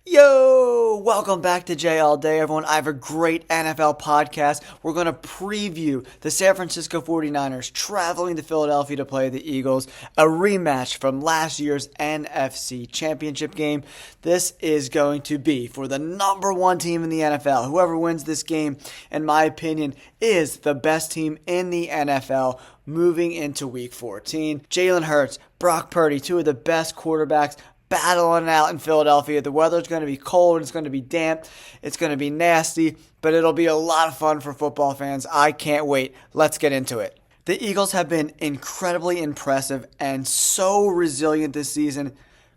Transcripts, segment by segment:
Yo, welcome back to Jay All Day, everyone. I have a great NFL podcast. We're going to preview the San Francisco 49ers traveling to Philadelphia to play the Eagles, a rematch from last year's NFC Championship game. This is going to be for the number one team in the NFL. Whoever wins this game, in my opinion, is the best team in the NFL moving into Week 14. Jalen Hurts, Brock Purdy, two of the best quarterbacks battling out in Philadelphia. The weather's going to be cold. It's going to be damp. It's going to be nasty, but it'll be a lot of fun for football fans. I can't wait. Let's get into it. The Eagles have been incredibly impressive and so resilient this season.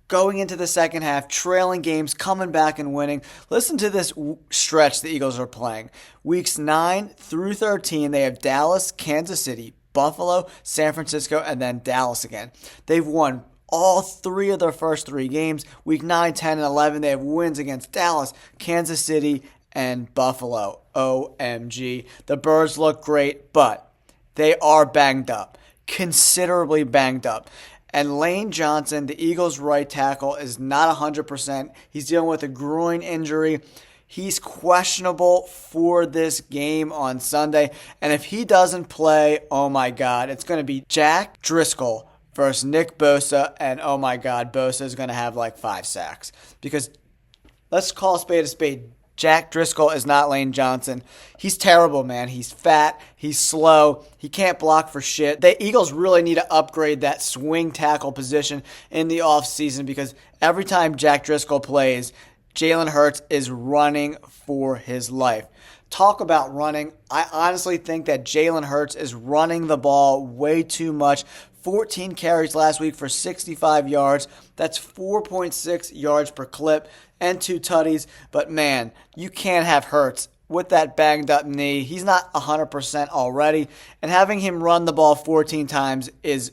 Going into the second half, trailing games, coming back and winning. Listen to this stretch the Eagles are playing. Weeks 9 through 13, they have Dallas, Kansas City, Buffalo, San Francisco, and then Dallas again. They've won all three of their first three games. Week 9, 10, and 11, they have wins against Dallas, Kansas City, and Buffalo. OMG. The Birds look great, but they are banged up. Considerably banged up. And Lane Johnson, the Eagles' right tackle, is not 100%. He's dealing with a groin injury. He's questionable for this game on Sunday. And if he doesn't play, oh my God, it's going to be Jack Driscoll versus Nick Bosa, and oh my God, Bosa is going to have like 5 sacks. Because let's call a spade a spade. Jack Driscoll is not Lane Johnson. He's terrible, man. He's fat. He's slow. He can't block for shit. The Eagles really need to upgrade that swing tackle position in the offseason because every time Jack Driscoll plays, Jalen Hurts is running for his life. Talk about running. I honestly think that Jalen Hurts is running the ball way too much. 14 carries last week for 65 yards. That's 4.6 yards per clip and 2 tutties. But man, you can't have Hurts with that banged up knee. He's not 100% already. And having him run the ball 14 times is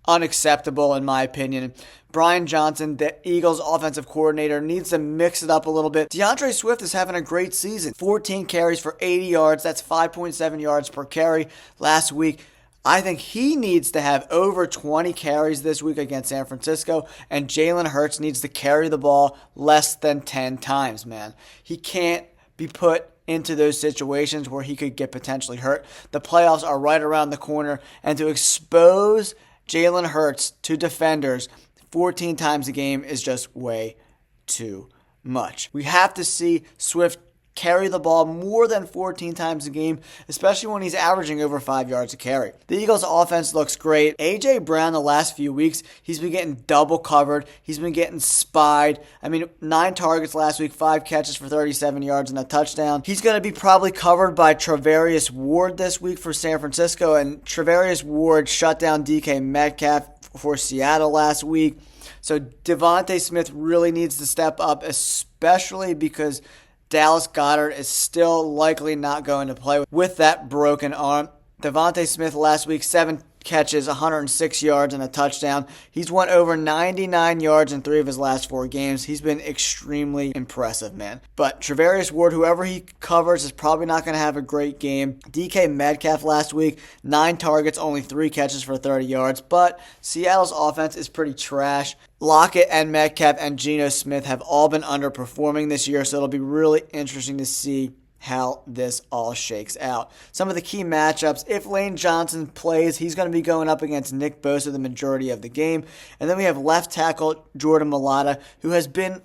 unacceptable in my opinion. Brian Johnson, the Eagles offensive coordinator, needs to mix it up a little bit. DeAndre Swift is having a great season. 14 carries for 80 yards. That's 5.7 yards per carry last week. I think he needs to have over 20 carries this week against San Francisco, and Jalen Hurts needs to carry the ball less than 10 times, man. He can't be put into those situations where he could get potentially hurt. The playoffs are right around the corner, and to expose Jalen Hurts to defenders 14 times a game is just way too much. We have to see Swift carry the ball more than 14 times a game, especially when he's averaging over 5 yards a carry. The Eagles' offense looks great. A.J. Brown the last few weeks, he's been getting double covered. He's been getting spied. 9 targets last week, 5 catches for 37 yards and a touchdown. He's going to be probably covered by Travarius Ward this week for San Francisco, and Travarius Ward shut down DK Metcalf for Seattle last week. So Devontae Smith really needs to step up, especially because Dallas Goedert is still likely not going to play with that broken arm. Devontae Smith last week, 7 catches, 106 yards, and a touchdown. He's won over 99 yards in 3 of his last 4 games. He's been extremely impressive, man. But Travarius Ward, whoever he covers, is probably not going to have a great game. DK Metcalf last week, 9 targets, only 3 catches for 30 yards. But Seattle's offense is pretty trash. Lockett and Metcalf and Geno Smith have all been underperforming this year, so it'll be really interesting to see how this all shakes out. Some of the key matchups, if Lane Johnson plays, he's going to be going up against Nick Bosa the majority of the game. And then we have left tackle Jordan Mailata, who has been,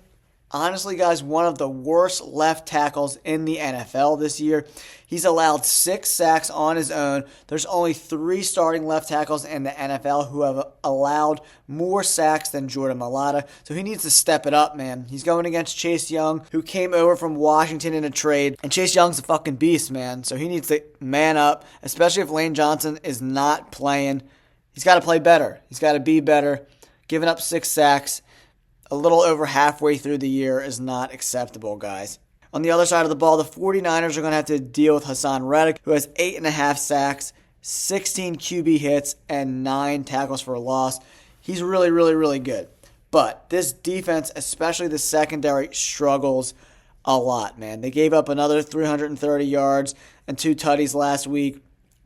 honestly, guys, one of the worst left tackles in the NFL this year. He's allowed 6 sacks on his own. There's only 3 starting left tackles in the NFL who have allowed more sacks than Jordan Mailata. So he needs to step it up, man. He's going against Chase Young, who came over from Washington in a trade. And Chase Young's a fucking beast, man. So he needs to man up, especially if Lane Johnson is not playing. He's got to play better. He's got to be better. Giving up 6 sacks a little over halfway through the year is not acceptable, guys. On the other side of the ball, the 49ers are going to have to deal with Hassan Reddick, who has 8.5 sacks, 16 QB hits, and 9 tackles for a loss. He's really, really, really good. But this defense, especially the secondary, struggles a lot, man. They gave up another 330 yards and 2 tutties last week.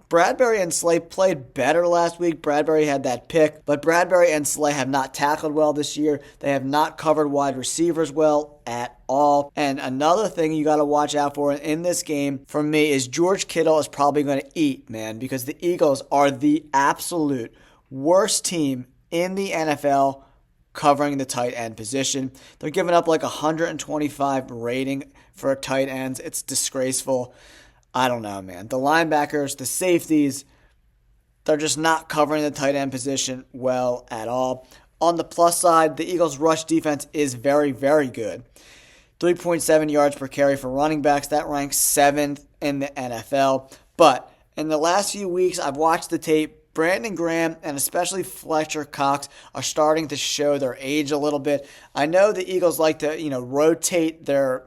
Bradbury and Slay played better last week. Bradbury had that pick, but Bradbury and Slay have not tackled well this year. They have not covered wide receivers well at all. And another thing you got to watch out for in this game for me is George Kittle is probably going to eat, man, because the Eagles are the absolute worst team in the NFL covering the tight end position. They're giving up like 125 rating for tight ends. It's disgraceful. I don't know, man. The linebackers, the safeties, they're just not covering the tight end position well at all. On the plus side, the Eagles' rush defense is very, very good. 3.7 yards per carry for running backs. That ranks 7th in the NFL. But in the last few weeks, I've watched the tape. Brandon Graham and especially Fletcher Cox are starting to show their age a little bit. I know the Eagles like to, rotate their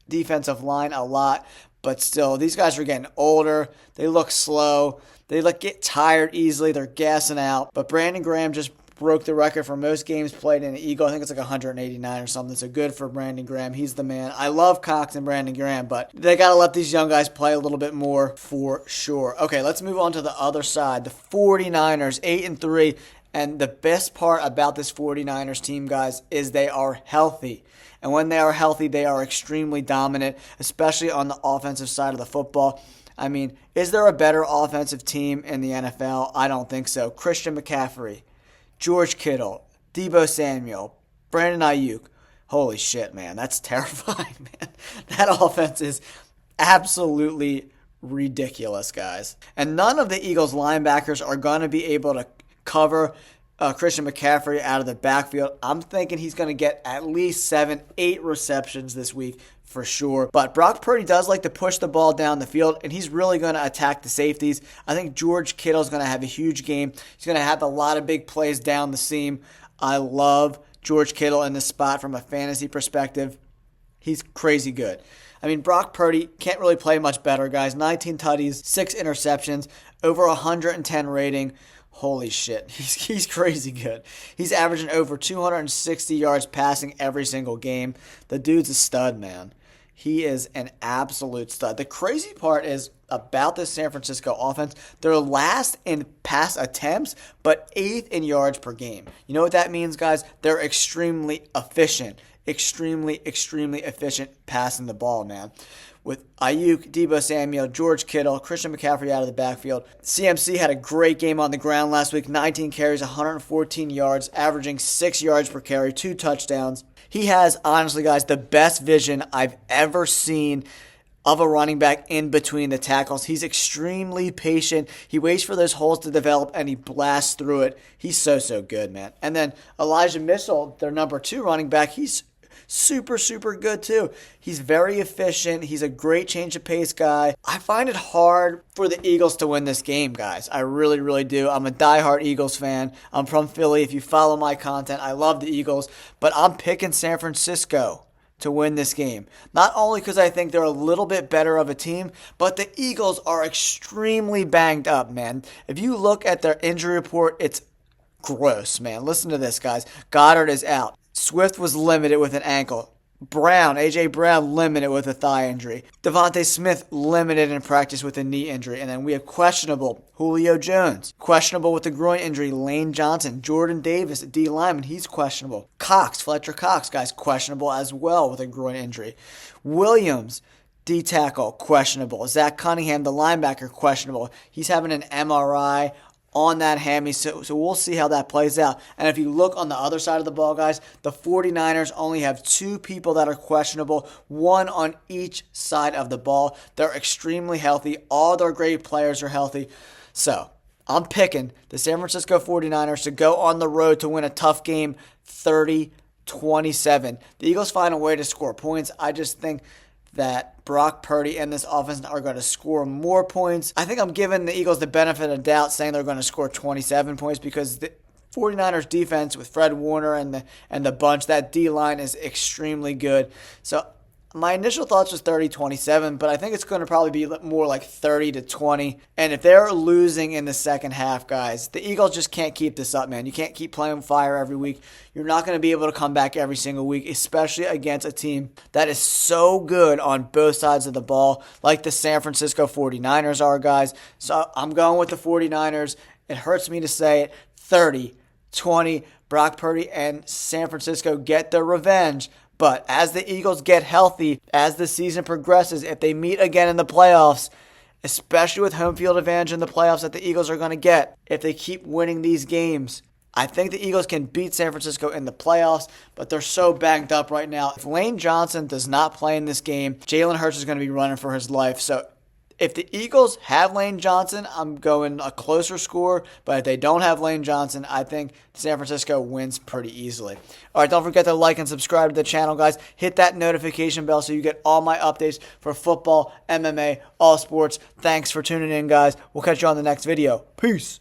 defensive line a lot, but still, these guys are getting older. They look slow. They get tired easily. They're gassing out. But Brandon Graham just broke the record for most games played in an Eagle. I think it's like 189 or something. So good for Brandon Graham. He's the man. I love Cox and Brandon Graham, but they got to let these young guys play a little bit more for sure. Okay, let's move on to the other side. The 49ers, 8-3. And the best part about this 49ers team, guys, is they are healthy. And when they are healthy, they are extremely dominant, especially on the offensive side of the football. I mean, is there a better offensive team in the NFL? I don't think so. Christian McCaffrey, George Kittle, Deebo Samuel, Brandon Ayuk. Holy shit, man. That's terrifying, man. That offense is absolutely ridiculous, guys. And none of the Eagles linebackers are going to be able to cover Christian McCaffrey out of the backfield. I'm thinking he's going to get at least 7-8 receptions this week for sure. But Brock Purdy does like to push the ball down the field, and he's really going to attack the safeties. I think George Kittle is going to have a huge game. He's going to have a lot of big plays down the seam. I love George Kittle in this spot from a fantasy perspective. He's crazy good. I mean, Brock Purdy can't really play much better, guys. 19 tutties, 6 interceptions, over 110 rating. Holy shit, he's crazy good. He's averaging over 260 yards passing every single game. The dude's a stud, man. He is an absolute stud. The crazy part is about this San Francisco offense, they're last in pass attempts, but 8th in yards per game. You know what that means, guys? They're extremely efficient. Extremely efficient passing the ball, man. With Ayuk, Deebo Samuel, George Kittle, Christian McCaffrey out of the backfield. CMC had a great game on the ground last week. 19 carries, 114 yards, averaging 6 yards per carry, 2 touchdowns. He has, honestly, guys, the best vision I've ever seen of a running back in between the tackles. He's extremely patient. He waits for those holes to develop, and he blasts through it. He's so good, man. And then Elijah Mitchell, their number 2 running back, he's super good too. He's very efficient. He's a great change of pace guy. I find it hard for the Eagles to win this game, guys. I really do. I'm a diehard Eagles fan. I'm from Philly. If you follow my content, I love the Eagles, but I'm picking San Francisco to win this game. Not only because I think they're a little bit better of a team, but the Eagles are extremely banged up, man. If you look at their injury report, it's gross, man. Listen to this, guys. Goddard is out. Swift was limited with an ankle. A.J. Brown limited with a thigh injury. Devontae Smith limited in practice with a knee injury. And then we have questionable Julio Jones. Questionable with a groin injury, Lane Johnson. Jordan Davis, D lineman, he's questionable. Fletcher Cox, guys, questionable as well with a groin injury. Williams, D tackle, questionable. Zach Cunningham, the linebacker, questionable. He's having an MRI on that hammy, so we'll see how that plays out. And if you look on the other side of the ball, guys, the 49ers only have 2 people that are questionable, 1 on each side of the ball. They're extremely healthy. All their great players are healthy. So I'm picking the San Francisco 49ers to go on the road to win a tough game, 30-27. The Eagles find a way to score points. I just think that Brock Purdy and this offense are going to score more points. I think I'm giving the Eagles the benefit of doubt saying they're going to score 27 points because the 49ers defense with Fred Warner and the bunch, that D-line is extremely good. So My initial thoughts was 30-27, but I think it's going to probably be more like 30-20. And if they're losing in the second half, guys, the Eagles just can't keep this up, man. You can't keep playing fire every week. You're not going to be able to come back every single week, especially against a team that is so good on both sides of the ball, like the San Francisco 49ers are, guys. So I'm going with the 49ers. It hurts me to say it. 30-20. Brock Purdy and San Francisco get their revenge. But as the Eagles get healthy, as the season progresses, if they meet again in the playoffs, especially with home field advantage in the playoffs that the Eagles are going to get, if they keep winning these games, I think the Eagles can beat San Francisco in the playoffs, but they're so banged up right now. If Lane Johnson does not play in this game, Jalen Hurts is going to be running for his life. So if the Eagles have Lane Johnson, I'm going a closer score. But if they don't have Lane Johnson, I think San Francisco wins pretty easily. All right, don't forget to like and subscribe to the channel, guys. Hit that notification bell so you get all my updates for football, MMA, all sports. Thanks for tuning in, guys. We'll catch you on the next video. Peace.